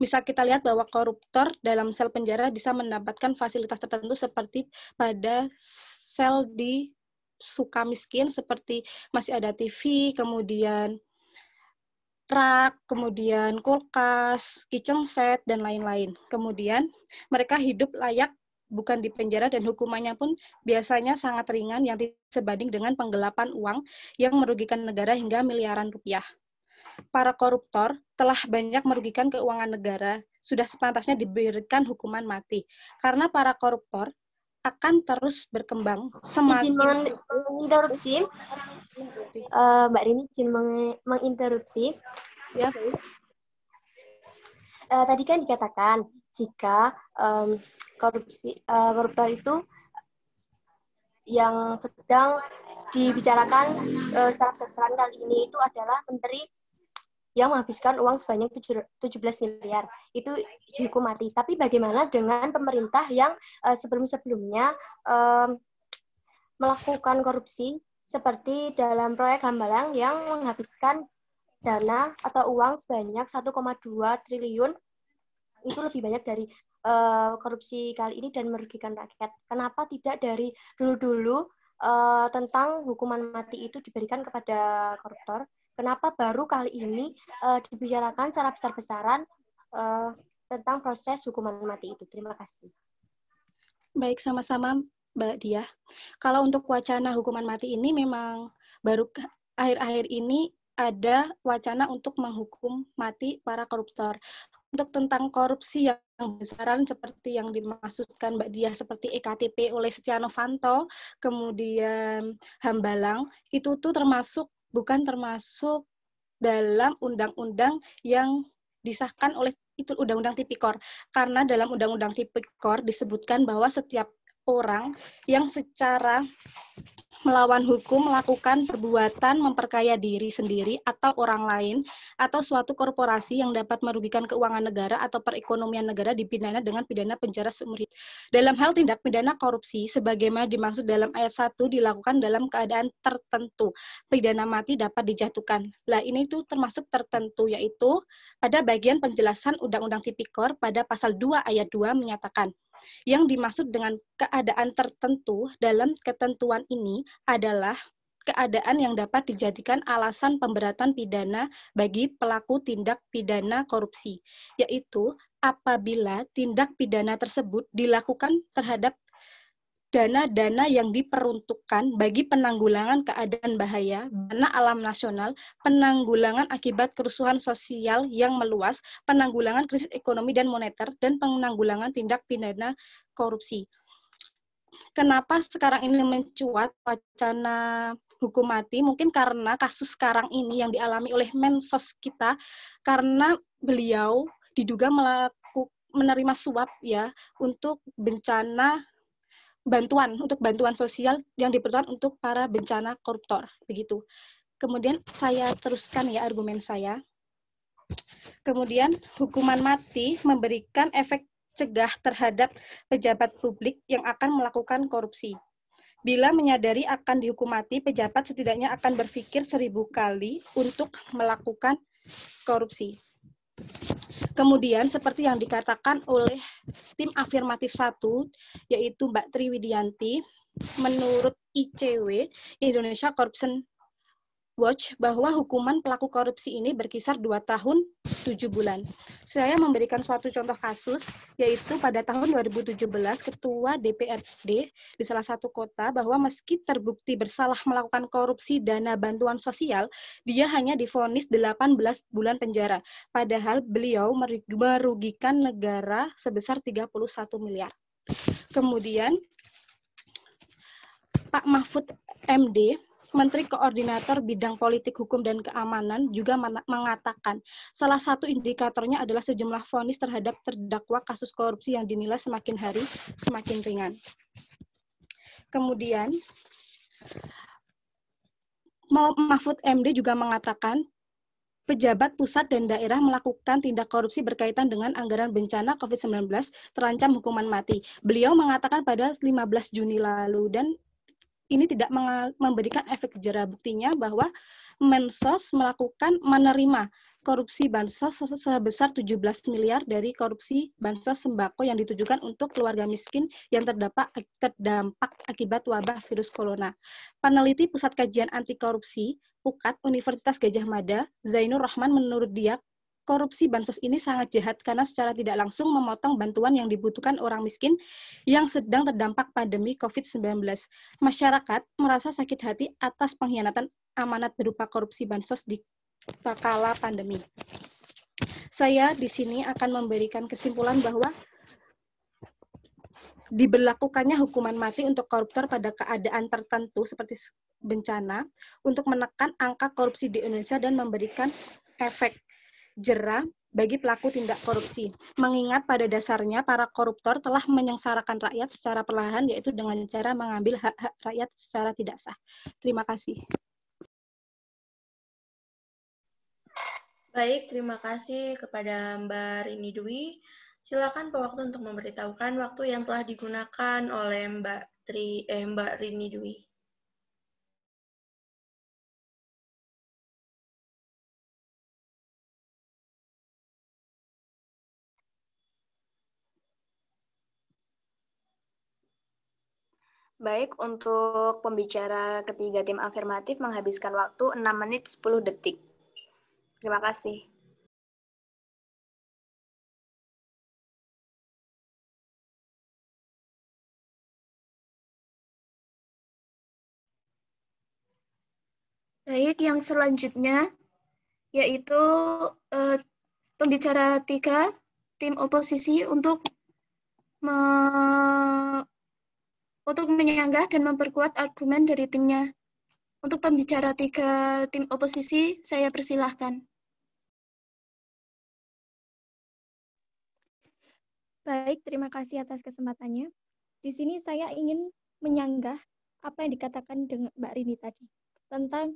Bisa kita lihat bahwa koruptor dalam sel penjara bisa mendapatkan fasilitas tertentu seperti pada sel di Sukamiskin, seperti masih ada TV, kemudian rak, kemudian kulkas, kitchen set, dan lain-lain. Kemudian mereka hidup layak bukan di penjara dan hukumannya pun biasanya sangat ringan yang sebanding dengan penggelapan uang yang merugikan negara hingga miliaran rupiah. Para koruptor telah banyak merugikan keuangan negara, sudah sepantasnya diberikan hukuman mati. Karena para koruptor akan terus berkembang semakin... Izin menginterupsi, Mbak Rini izin menginterupsi. Ya, baik. Tadi kan dikatakan jika koruptor itu yang sedang dibicarakan secara besar-besaran kali ini itu adalah menteri yang menghabiskan uang sebanyak 17 miliar. Itu dihukum mati. Tapi bagaimana dengan pemerintah yang sebelum-sebelumnya melakukan korupsi seperti dalam proyek Hambalang yang menghabiskan dana atau uang sebanyak 1,2 triliun, itu lebih banyak dari korupsi kali ini dan merugikan rakyat. Kenapa tidak dari dulu-dulu tentang hukuman mati itu diberikan kepada koruptor? Kenapa baru kali ini dibicarakan secara besar-besaran tentang proses hukuman mati itu? Terima kasih. Baik, sama-sama Mbak Diah. Kalau untuk wacana hukuman mati ini memang baru akhir-akhir ini ada wacana untuk menghukum mati para koruptor. Untuk tentang korupsi yang besaran seperti yang dimaksudkan Mbak Diah seperti EKTP oleh Setia Novanto, kemudian Hambalang, itu tuh bukan termasuk dalam undang-undang yang disahkan oleh itu Undang-Undang Tipikor. Karena dalam Undang-Undang Tipikor disebutkan bahwa setiap orang yang secara melawan hukum melakukan perbuatan memperkaya diri sendiri atau orang lain atau suatu korporasi yang dapat merugikan keuangan negara atau perekonomian negara dipidana dengan pidana penjara seumur hidup. Dalam hal tindak pidana korupsi, sebagaimana dimaksud dalam ayat 1 dilakukan dalam keadaan tertentu, pidana mati dapat dijatuhkan. Lah ini tuh termasuk tertentu, yaitu pada bagian penjelasan Undang-Undang Tipikor pada pasal 2 ayat 2 menyatakan, yang dimaksud dengan keadaan tertentu dalam ketentuan ini adalah keadaan yang dapat dijadikan alasan pemberatan pidana bagi pelaku tindak pidana korupsi, yaitu apabila tindak pidana tersebut dilakukan terhadap dana-dana yang diperuntukkan bagi penanggulangan keadaan bahaya, dana alam nasional, penanggulangan akibat kerusuhan sosial yang meluas, penanggulangan krisis ekonomi dan moneter, dan penanggulangan tindak pidana korupsi. Kenapa sekarang ini mencuat wacana hukum mati? Mungkin karena kasus sekarang ini yang dialami oleh Mensos kita, karena beliau diduga menerima suap ya untuk bencana untuk bantuan sosial yang diperlukan untuk para bencana koruptor, begitu. Kemudian saya teruskan ya argumen saya. Kemudian hukuman mati memberikan efek cegah terhadap pejabat publik yang akan melakukan korupsi. Bila menyadari akan dihukum mati, pejabat setidaknya akan berpikir 1000 kali untuk melakukan korupsi. Kemudian seperti yang dikatakan oleh tim afirmatif 1, yaitu Mbak Triwidianti, menurut ICW, Indonesia Corruption Watch, bahwa hukuman pelaku korupsi ini berkisar 2 tahun 7 bulan. Saya memberikan suatu contoh kasus, yaitu pada tahun 2017, Ketua DPRD di salah satu kota, bahwa meski terbukti bersalah melakukan korupsi dana bantuan sosial, dia hanya divonis 18 bulan penjara. Padahal beliau merugikan negara sebesar 31 miliar. Kemudian, Pak Mahfud MD, Menteri Koordinator Bidang Politik, Hukum, dan Keamanan juga mengatakan salah satu indikatornya adalah sejumlah vonis terhadap terdakwa kasus korupsi yang dinilai semakin hari semakin ringan. Kemudian, Mahfud MD juga mengatakan pejabat pusat dan daerah melakukan tindak korupsi berkaitan dengan anggaran bencana COVID-19 terancam hukuman mati. Beliau mengatakan pada 15 Juni lalu, dan ini tidak memberikan efek jera. Buktinya bahwa Mensos menerima korupsi bansos sebesar 17 miliar dari korupsi bansos sembako yang ditujukan untuk keluarga miskin yang terdampak akibat wabah virus corona. Peneliti Pusat Kajian Anti Korupsi PUKAT Universitas Gadjah Mada, Zainur Rahman, menurut dia korupsi bansos ini sangat jahat karena secara tidak langsung memotong bantuan yang dibutuhkan orang miskin yang sedang terdampak pandemi COVID-19. Masyarakat merasa sakit hati atas pengkhianatan amanat berupa korupsi bansos di kala pandemi. Saya di sini akan memberikan kesimpulan bahwa diberlakukannya hukuman mati untuk koruptor pada keadaan tertentu seperti bencana untuk menekan angka korupsi di Indonesia dan memberikan efek jera bagi pelaku tindak korupsi. Mengingat pada dasarnya para koruptor telah menyengsarakan rakyat secara perlahan, yaitu dengan cara mengambil hak-hak rakyat secara tidak sah. Terima kasih. Baik, terima kasih kepada Mbak Rini Dwi. Silakan Pak Waktu untuk memberitahukan waktu yang telah digunakan oleh Mbak Rini Dwi. Baik, untuk pembicara ketiga tim afirmatif menghabiskan waktu 6 menit 10 detik. Terima kasih. Baik, yang selanjutnya yaitu pembicara 3 tim oposisi untuk menyanggah dan memperkuat argumen dari timnya. Untuk pembicara 3 tim oposisi, saya persilahkan. Baik, terima kasih atas kesempatannya. Di sini saya ingin menyanggah apa yang dikatakan dengan Mbak Rini tadi tentang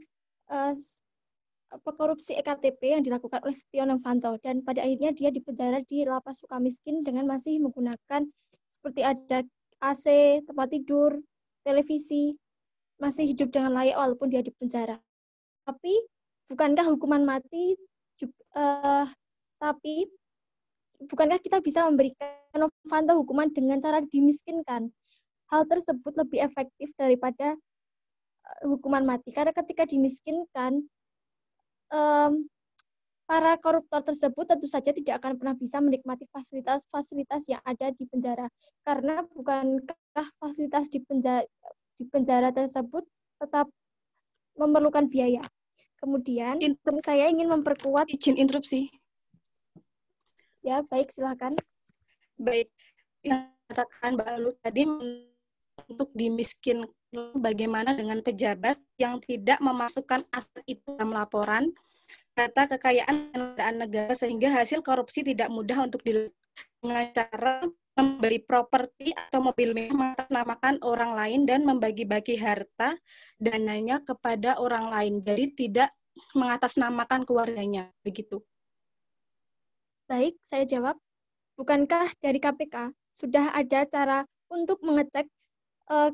korupsi EKTP yang dilakukan oleh Setia Novanto, dan pada akhirnya dia dipenjara di Lapas Sukamiskin dengan masih menggunakan seperti ada AC, tempat tidur, televisi, masih hidup dengan layak walaupun dia dipenjara. Tapi bukankah hukuman mati tapi bukankah kita bisa memberikan Novanto hukuman dengan cara dimiskinkan? Hal tersebut lebih efektif daripada hukuman mati, karena ketika dimiskinkan para koruptor tersebut tentu saja tidak akan pernah bisa menikmati fasilitas-fasilitas yang ada di penjara, karena bukankah fasilitas di penjara tersebut tetap memerlukan biaya. Kemudian saya ingin memperkuat. Izin interupsi. Ya, baik, silakan. Baik, yang katakan Mbak Lu tadi untuk dimiskin, bagaimana dengan pejabat yang tidak memasukkan aset itu dalam laporan data kekayaan negara sehingga hasil korupsi tidak mudah untuk dilakukan dengan cara membeli properti atau mobil mewah mengatasnamakan orang lain dan membagi-bagi harta dananya kepada orang lain. Jadi tidak mengatasnamakan keluarganya, begitu. Baik, saya jawab. Bukankah dari KPK sudah ada cara untuk mengecek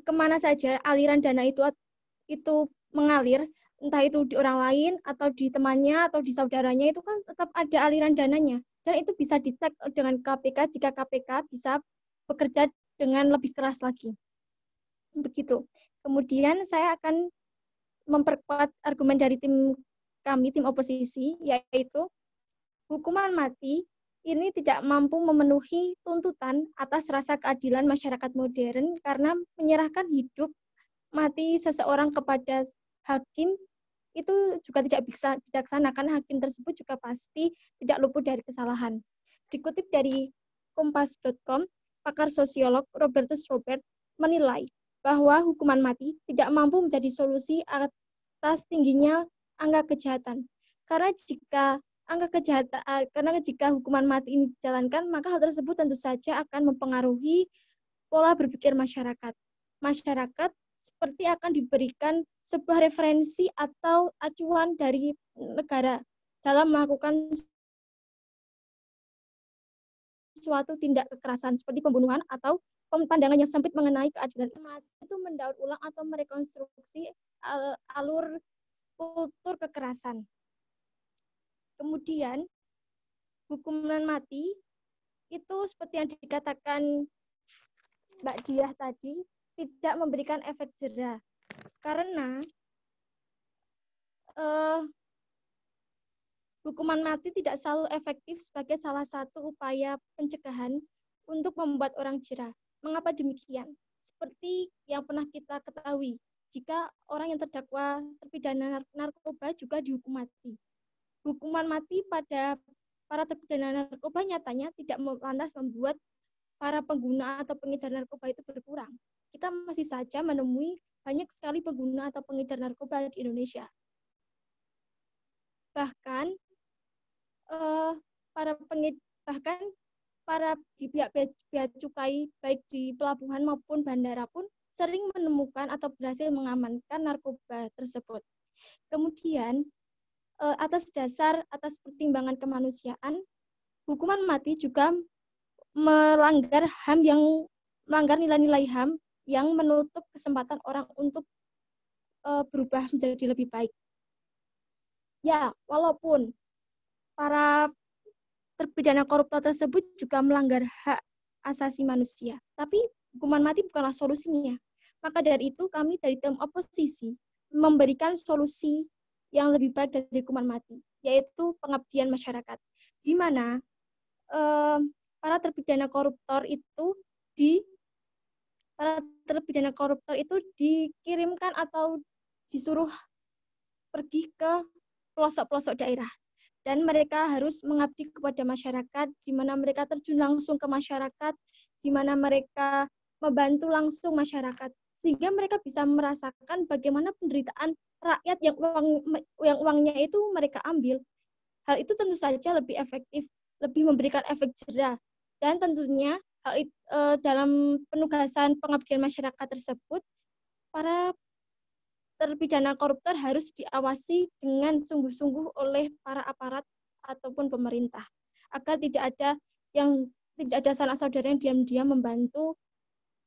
kemana saja aliran dana itu mengalir, entah itu di orang lain atau di temannya atau di saudaranya, itu kan tetap ada aliran dananya. Dan itu bisa dicek dengan KPK jika KPK bisa bekerja dengan lebih keras lagi. Begitu. Kemudian saya akan memperkuat argumen dari tim kami, tim oposisi, yaitu hukuman mati ini tidak mampu memenuhi tuntutan atas rasa keadilan masyarakat modern karena menyerahkan hidup mati seseorang kepada hakim itu juga tidak bisa bijaksana, karena hakim tersebut juga pasti tidak luput dari kesalahan. Dikutip dari kompas.com, pakar sosiolog Robertus Robert menilai bahwa hukuman mati tidak mampu menjadi solusi atas tingginya angka kejahatan. Karena jika hukuman mati ini dijalankan, maka hal tersebut tentu saja akan mempengaruhi pola berpikir masyarakat. Masyarakat seperti akan diberikan sebuah referensi atau acuan dari negara dalam melakukan suatu tindak kekerasan seperti pembunuhan atau pandangan yang sempit mengenai keadilan. Itu mendaur ulang atau merekonstruksi alur kultur kekerasan. Kemudian hukuman mati itu seperti yang dikatakan Mbak Diah tadi, tidak memberikan efek jera karena hukuman mati tidak selalu efektif sebagai salah satu upaya pencegahan untuk membuat orang jera. Mengapa demikian? Seperti yang pernah kita ketahui, jika orang yang terdakwa terpidana narkoba juga dihukum mati. Hukuman mati pada para terpidana narkoba nyatanya tidak lantas membuat para pengguna atau pengedar narkoba itu berkurang. Kita masih saja menemui banyak sekali pengguna atau pengedar narkoba di Indonesia. Bahkan para di pihak bea cukai baik di pelabuhan maupun bandara pun sering menemukan atau berhasil mengamankan narkoba tersebut. Kemudian atas pertimbangan kemanusiaan, hukuman mati juga melanggar nilai-nilai HAM yang menutup kesempatan orang untuk berubah menjadi lebih baik. Ya, walaupun para terpidana koruptor tersebut juga melanggar hak asasi manusia, tapi hukuman mati bukanlah solusinya. Maka dari itu kami dari tim oposisi memberikan solusi yang lebih baik dari hukuman mati, yaitu pengabdian masyarakat, di mana para terpidana koruptor itu dikirimkan atau disuruh pergi ke pelosok-pelosok daerah, dan mereka harus mengabdi kepada masyarakat, di mana mereka terjun langsung ke masyarakat, di mana mereka membantu langsung masyarakat, sehingga mereka bisa merasakan bagaimana penderitaan rakyat yang uangnya itu mereka ambil. Hal itu tentu saja lebih efektif, lebih memberikan efek jera, dan tentunya dalam penugasan pengabdian masyarakat tersebut, para terpidana koruptor harus diawasi dengan sungguh-sungguh oleh para aparat ataupun pemerintah, agar tidak ada sanak saudara yang diam-diam membantu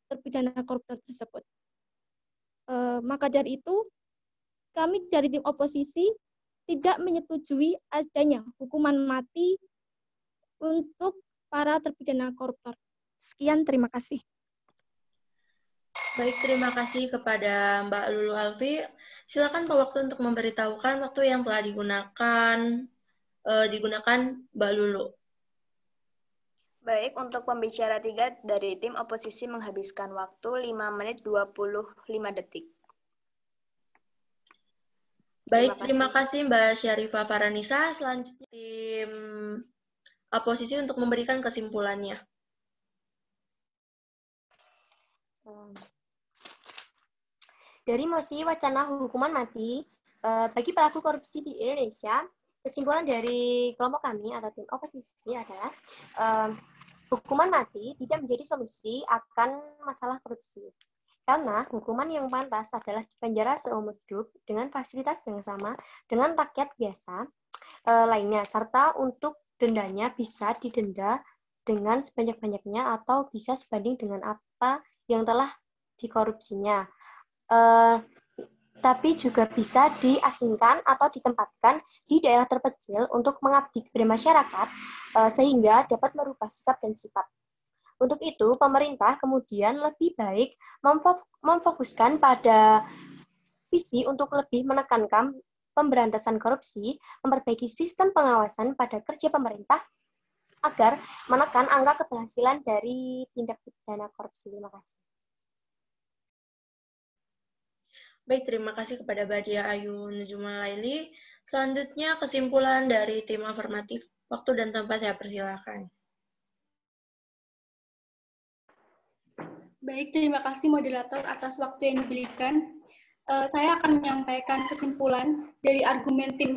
terpidana koruptor tersebut. Maka dari itu, kami dari tim oposisi tidak menyetujui adanya hukuman mati untuk para terpidana koruptor. Sekian, terima kasih. Baik, terima kasih kepada Mbak Lulu Alfi. Silakan Pak Waktu untuk memberitahukan waktu yang telah digunakan Mbak Lulu. Baik, untuk pembicara 3 dari tim oposisi menghabiskan waktu 5 menit 25 detik. Baik, terima kasih Mbak Syarifah Faranisa. Selanjutnya tim oposisi untuk memberikan kesimpulannya. Dari mosi wacana hukuman mati bagi pelaku korupsi di Indonesia, kesimpulan dari kelompok kami atau tim oposisi adalah hukuman mati tidak menjadi solusi akan masalah korupsi. Karena hukuman yang pantas adalah dipenjara seumur hidup dengan fasilitas yang sama dengan rakyat biasa lainnya, serta untuk dendanya bisa didenda dengan sebanyak-banyaknya atau bisa sebanding dengan apa yang telah dikorupsinya. Tapi juga bisa diasingkan atau ditempatkan di daerah terpencil untuk mengabdi kepada masyarakat sehingga dapat merubah sikap dan sifat. Untuk itu, pemerintah kemudian lebih baik memfokuskan pada visi untuk lebih menekankan pemberantasan korupsi, memperbaiki sistem pengawasan pada kerja pemerintah agar menekan angka keberhasilan dari tindak pidana korupsi. Terima kasih. Baik, terima kasih kepada Badia Ayu Nujumalaili. Selanjutnya kesimpulan dari tim afirmatif. Waktu dan tempat saya persilakan. Baik, terima kasih moderator atas waktu yang diberikan. Saya akan menyampaikan kesimpulan dari argumen tim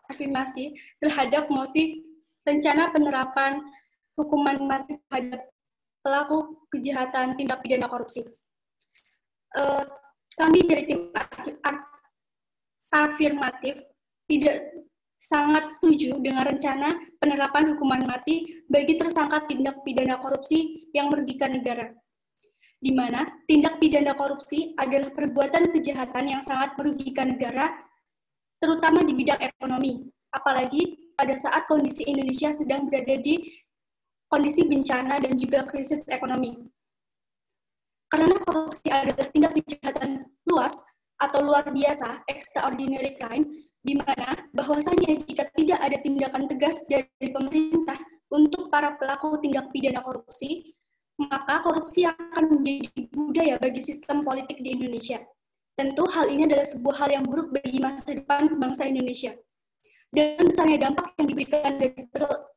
afirmasi terhadap mosi rencana penerapan hukuman mati terhadap pelaku kejahatan tindak pidana korupsi. Kami dari tim afirmatif tidak sangat setuju dengan rencana penerapan hukuman mati bagi tersangka tindak pidana korupsi yang merugikan negara, di mana tindak pidana korupsi adalah perbuatan kejahatan yang sangat merugikan negara, terutama di bidang ekonomi, apalagi pada saat kondisi Indonesia sedang berada di kondisi bencana dan juga krisis ekonomi. Karena korupsi adalah tindak kejahatan luas atau luar biasa, extraordinary crime, di mana bahwasanya jika tidak ada tindakan tegas dari pemerintah untuk para pelaku tindak pidana korupsi, maka korupsi akan menjadi budaya bagi sistem politik di Indonesia. Tentu hal ini adalah sebuah hal yang buruk bagi masa depan bangsa Indonesia. Dan besarnya dampak yang diberikan dari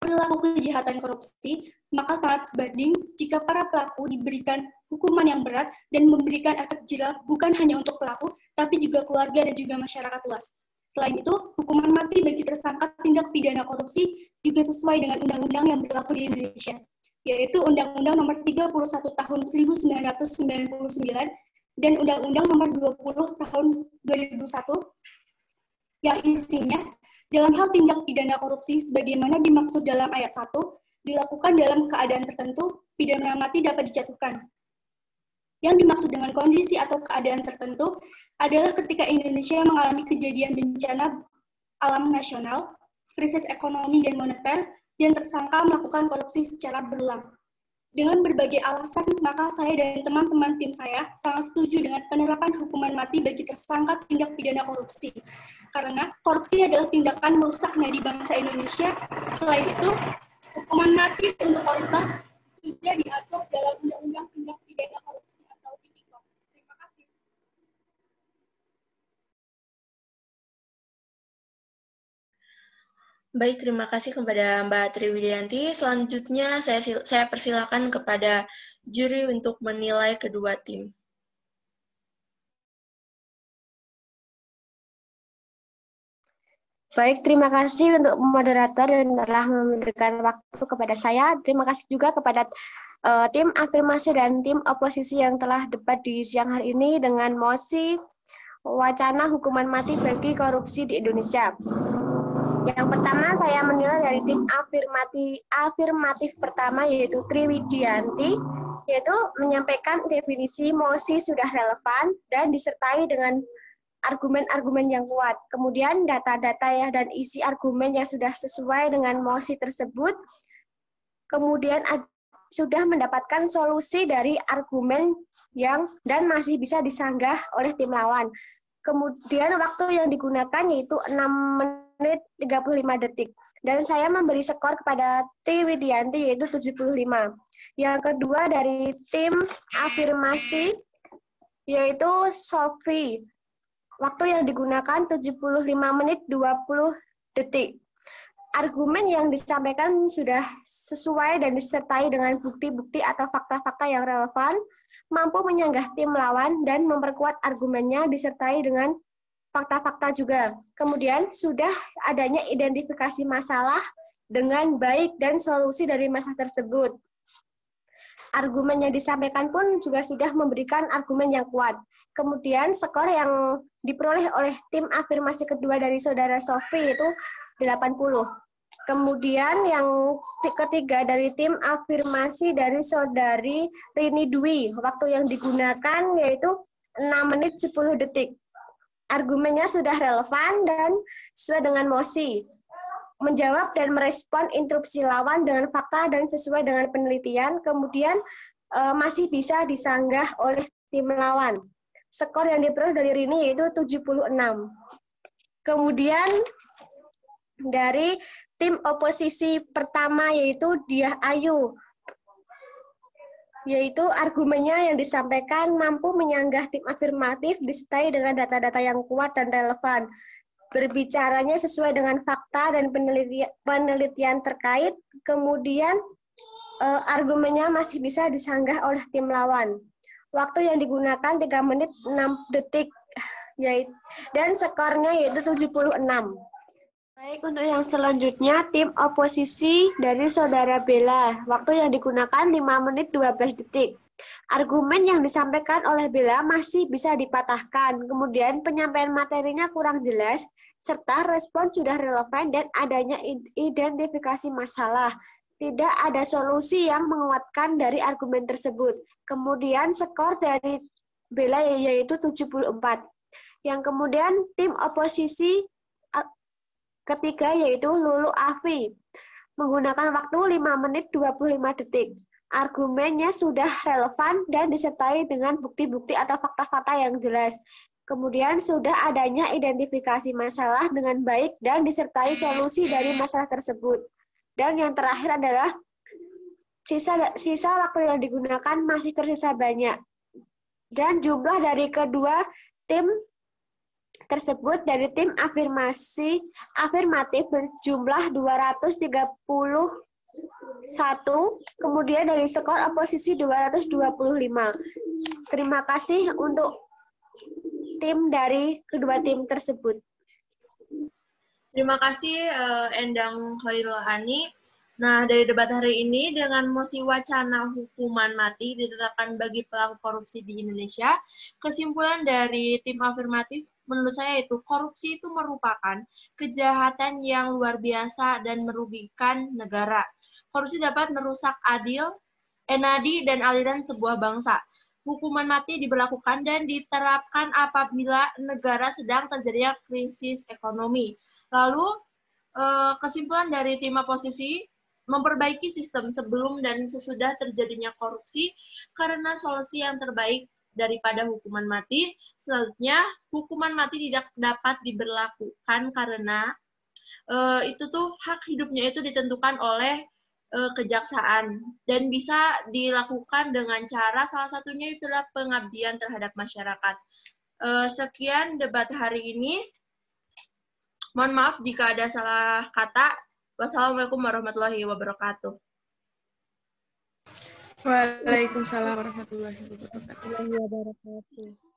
perilaku kejahatan korupsi, maka sangat sebanding jika para pelaku diberikan hukuman yang berat dan memberikan efek jerah bukan hanya untuk pelaku, tapi juga keluarga dan juga masyarakat luas. Selain itu, hukuman mati bagi tersangka tindak pidana korupsi juga sesuai dengan undang-undang yang berlaku di Indonesia, yaitu Undang-Undang Nomor 31 Tahun 1999 dan Undang-Undang Nomor 20 Tahun 2001 yang isinya dalam hal tindak pidana korupsi sebagaimana dimaksud dalam ayat 1 dilakukan dalam keadaan tertentu, pidana mati dapat dijatuhkan. Yang dimaksud dengan kondisi atau keadaan tertentu adalah ketika Indonesia mengalami kejadian bencana alam nasional, krisis ekonomi dan moneter, dan tersangka melakukan korupsi secara berulang. Dengan berbagai alasan, maka saya dan teman-teman tim saya sangat setuju dengan penerapan hukuman mati bagi tersangka tindak pidana korupsi. Karena korupsi adalah tindakan merusak nadi bangsa Indonesia. Selain itu, hukuman mati untuk koruptor sudah diatur dalam Undang-Undang Tindak Pidana Korupsi. Baik, terima kasih kepada Mbak Triwidianti. Selanjutnya saya persilakan kepada juri untuk menilai kedua tim. Baik, terima kasih untuk moderator yang telah memberikan waktu kepada saya. Terima kasih juga kepada tim afirmasi dan tim oposisi yang telah debat di siang hari ini dengan mosi wacana hukuman mati bagi korupsi di Indonesia. Yang pertama saya menilai dari tim afirmatif pertama yaitu Triwidianti, yaitu menyampaikan definisi mosi sudah relevan dan disertai dengan argumen-argumen yang kuat. Kemudian data-data ya dan isi argumen yang sudah sesuai dengan mosi tersebut. Kemudian sudah mendapatkan solusi dari argumen yang dan masih bisa disanggah oleh tim lawan. Kemudian waktu yang digunakan yaitu 6 menit 35 detik. Dan saya memberi skor kepada Triwidianti yaitu 75. Yang kedua dari tim afirmasi yaitu Sofi. Waktu yang digunakan 75 menit 20 detik. Argumen yang disampaikan sudah sesuai dan disertai dengan bukti-bukti atau fakta-fakta yang relevan, mampu menyanggah tim lawan dan memperkuat argumennya disertai dengan fakta-fakta juga. Kemudian sudah adanya identifikasi masalah dengan baik dan solusi dari masalah tersebut. Argumen yang disampaikan pun juga sudah memberikan argumen yang kuat. Kemudian skor yang diperoleh oleh tim afirmasi kedua dari saudara Sofri itu 80. Kemudian yang ketiga dari tim afirmasi dari saudari Rini Dwi, waktu yang digunakan yaitu 6 menit 10 detik. Argumennya sudah relevan dan sesuai dengan mosi. Menjawab dan merespon interupsi lawan dengan fakta dan sesuai dengan penelitian, kemudian masih bisa disanggah oleh tim lawan. Skor yang diperoleh dari Rini yaitu 76. Kemudian dari tim oposisi pertama yaitu Diah Ayu, yaitu argumennya yang disampaikan mampu menyanggah tim afirmatif disertai dengan data-data yang kuat dan relevan. Berbicaranya sesuai dengan fakta dan penelitian terkait, kemudian argumennya masih bisa disanggah oleh tim lawan. Waktu yang digunakan 3 menit 6 detik, dan skornya yaitu 76. Baik, untuk yang selanjutnya, tim oposisi dari saudara Bella. Waktu yang digunakan 5 menit 12 detik. Argumen yang disampaikan oleh Bella masih bisa dipatahkan, kemudian penyampaian materinya kurang jelas, serta respon sudah relevan dan adanya identifikasi masalah. Tidak ada solusi yang menguatkan dari argumen tersebut. Kemudian skor dari Bella yaitu 74. Yang kemudian tim oposisi ketiga yaitu Lulu Afi, menggunakan waktu 5 menit 25 detik. Argumennya sudah relevan dan disertai dengan bukti-bukti atau fakta-fakta yang jelas. Kemudian sudah adanya identifikasi masalah dengan baik dan disertai solusi dari masalah tersebut. Dan yang terakhir adalah sisa waktu yang digunakan masih tersisa banyak. Dan jumlah dari kedua tim tersebut dari tim afirmatif berjumlah 231, kemudian dari skor oposisi 225. Terima kasih untuk tim dari kedua tim tersebut. Terima kasih Endang Khairul Ani. Nah, dari debat hari ini dengan mosi wacana hukuman mati ditetapkan bagi pelaku korupsi di Indonesia, kesimpulan dari tim afirmatif menurut saya itu korupsi itu merupakan kejahatan yang luar biasa dan merugikan negara. Korupsi dapat merusak nadi dan aliran sebuah bangsa. Hukuman mati diberlakukan dan diterapkan apabila negara sedang terjadinya krisis ekonomi. Lalu, kesimpulan dari tim oposisi memperbaiki sistem sebelum dan sesudah terjadinya korupsi karena solusi yang terbaik daripada hukuman mati. Selanjutnya, hukuman mati tidak dapat diberlakukan karena itu tuh hak hidupnya itu ditentukan oleh kejaksaan dan bisa dilakukan dengan cara salah satunya itulah pengabdian terhadap masyarakat. Sekian debat hari ini. Mohon maaf jika ada salah kata. Wassalamualaikum warahmatullahi wabarakatuh. Waalaikumsalam warahmatullahi wabarakatuh.